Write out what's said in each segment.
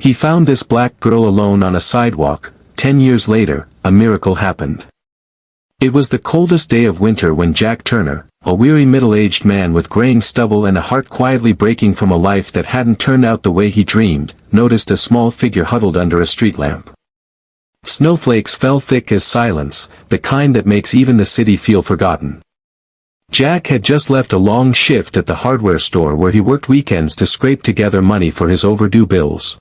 He found this black girl alone on a sidewalk. 10 years later, a miracle happened. It was the coldest day of winter when Jack Turner, a weary middle-aged man with graying stubble and a heart quietly breaking from a life that hadn't turned out the way he dreamed, noticed a small figure huddled under a street lamp. Snowflakes fell thick as silence, the kind that makes even the city feel forgotten. Jack had just left a long shift at the hardware store where he worked weekends to scrape together money for his overdue bills.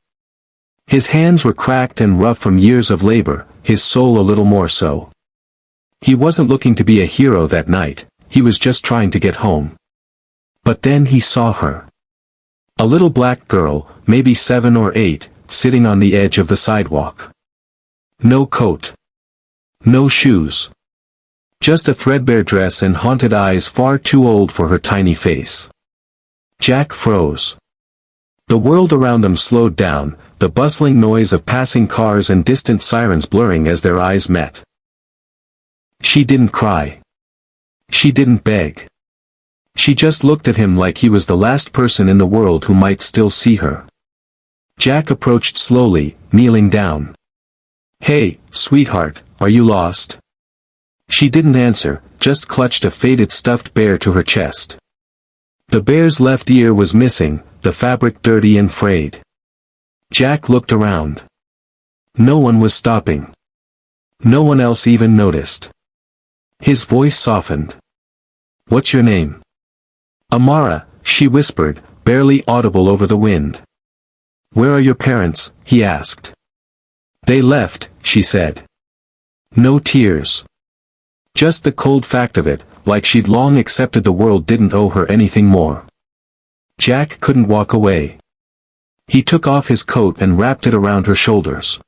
His hands were cracked and rough from years of labor, his soul a little more so. He wasn't looking to be a hero that night, he was just trying to get home. But then he saw her. A little black girl, maybe 7 or 8, sitting on the edge of the sidewalk. No coat. No shoes. Just a threadbare dress and haunted eyes far too old for her tiny face. Jack froze. The world around them slowed down, the bustling noise of passing cars and distant sirens blurring as their eyes met. She didn't cry. She didn't beg. She just looked at him like he was the last person in the world who might still see her. Jack approached slowly, kneeling down. "Hey, sweetheart, are you lost?" She didn't answer, just clutched a faded stuffed bear to her chest. The bear's left ear was missing, the fabric dirty and frayed. Jack looked around. No one was stopping. No one else even noticed. His voice softened. "What's your name?" "Amara," she whispered, barely audible over the wind. "Where are your parents?" he asked. "They left," she said. No tears. Just the cold fact of it, like she'd long accepted the world didn't owe her anything more. Jack couldn't walk away. He took off his coat and wrapped it around her shoulders.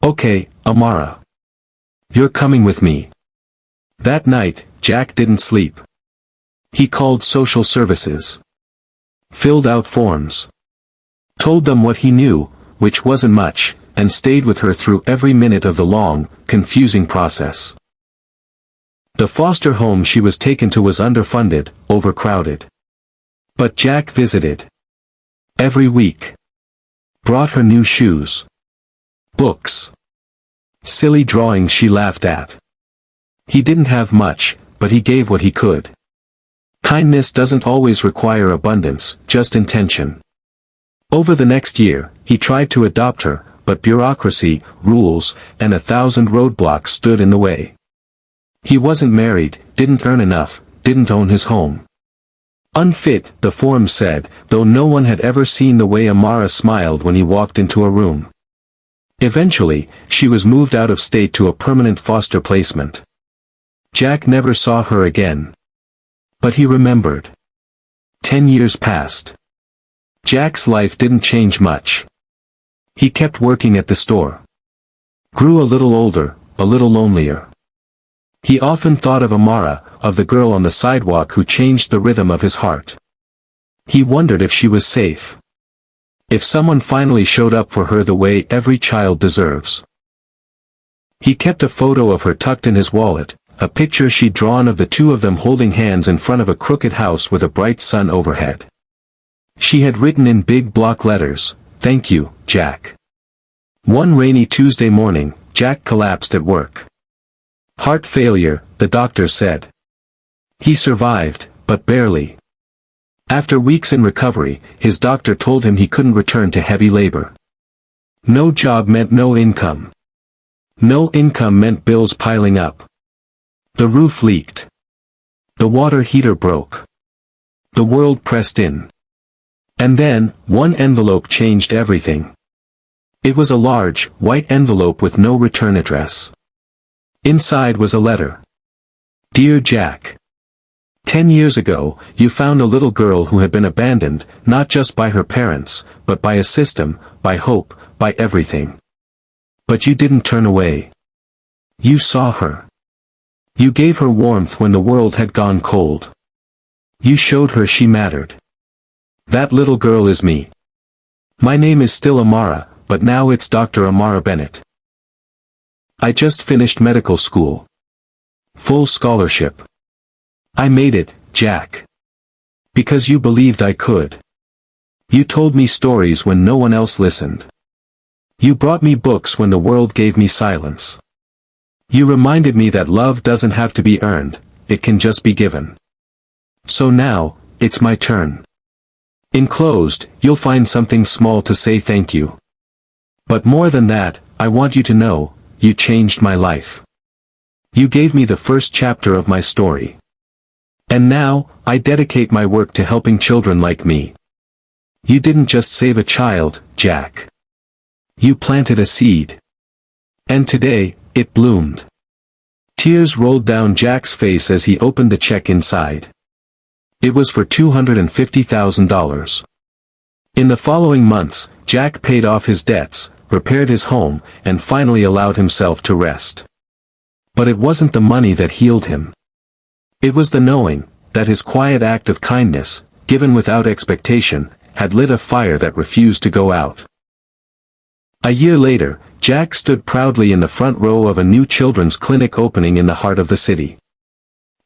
"Okay, Amara. You're coming with me." That night, Jack didn't sleep. He called social services. Filled out forms. Told them what he knew, which wasn't much, and stayed with her through every minute of the long, confusing process. The foster home she was taken to was underfunded, overcrowded. But Jack visited. Every week. Brought her new shoes. Books. Silly drawings she laughed at. He didn't have much, but he gave what he could. Kindness doesn't always require abundance, just intention. Over the next year, he tried to adopt her, but bureaucracy, rules, and 1,000 roadblocks stood in the way. He wasn't married, didn't earn enough, didn't own his home. Unfit, the form said, though no one had ever seen the way Amara smiled when he walked into a room. Eventually, she was moved out of state to a permanent foster placement. Jack never saw her again. But he remembered. 10 years passed. Jack's life didn't change much. He kept working at the store. Grew a little older, a little lonelier. He often thought of Amara, of the girl on the sidewalk who changed the rhythm of his heart. He wondered if she was safe. If someone finally showed up for her the way every child deserves. He kept a photo of her tucked in his wallet, a picture she'd drawn of the two of them holding hands in front of a crooked house with a bright sun overhead. She had written in big block letters, "Thank you, Jack." One rainy Tuesday morning, Jack collapsed at work. Heart failure, the doctor said. He survived, but barely. After weeks in recovery, his doctor told him he couldn't return to heavy labor. No job meant no income. No income meant bills piling up. The roof leaked. The water heater broke. The world pressed in. And then, one envelope changed everything. It was a large, white envelope with no return address. Inside was a letter. Dear Jack. 10 years ago, you found a little girl who had been abandoned, not just by her parents, but by a system, by hope, by everything. But you didn't turn away. You saw her. You gave her warmth when the world had gone cold. You showed her she mattered. That little girl is me. My name is still Amara, but now it's Dr. Amara Bennett. I just finished medical school. Full scholarship. I made it, Jack. Because you believed I could. You told me stories when no one else listened. You brought me books when the world gave me silence. You reminded me that love doesn't have to be earned, it can just be given. So now, it's my turn. Enclosed, you'll find something small to say thank you. But more than that, I want you to know, you changed my life. You gave me the first chapter of my story. And now, I dedicate my work to helping children like me. You didn't just save a child, Jack. You planted a seed. And today, it bloomed. Tears rolled down Jack's face as he opened the check inside. It was for $250,000. In the following months, Jack paid off his debts, repaired his home, and finally allowed himself to rest. But it wasn't the money that healed him. It was the knowing that his quiet act of kindness, given without expectation, had lit a fire that refused to go out. A year later, Jack stood proudly in the front row of a new children's clinic opening in the heart of the city.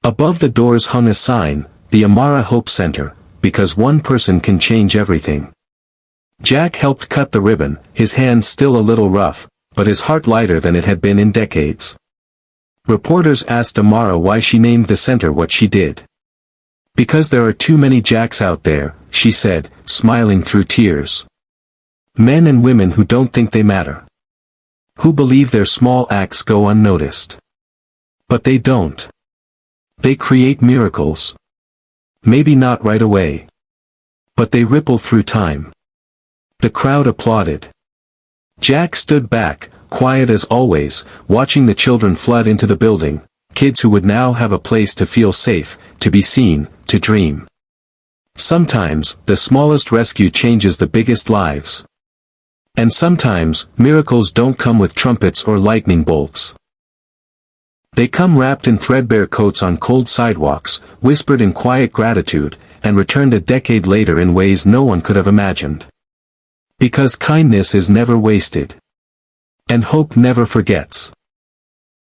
Above the doors hung a sign, the Amara Hope Center, because one person can change everything. Jack helped cut the ribbon, his hands still a little rough, but his heart lighter than it had been in decades. Reporters asked Amara why she named the center what she did. Because there are too many Jacks out there, she said, smiling through tears. Men and women who don't think they matter. Who believe their small acts go unnoticed. But they don't. They create miracles. Maybe not right away. But they ripple through time. The crowd applauded. Jack stood back, quiet as always, watching the children flood into the building, kids who would now have a place to feel safe, to be seen, to dream. Sometimes, the smallest rescue changes the biggest lives. And sometimes, miracles don't come with trumpets or lightning bolts. They come wrapped in threadbare coats on cold sidewalks, whispered in quiet gratitude, and returned a decade later in ways no one could have imagined. Because kindness is never wasted. And hope never forgets.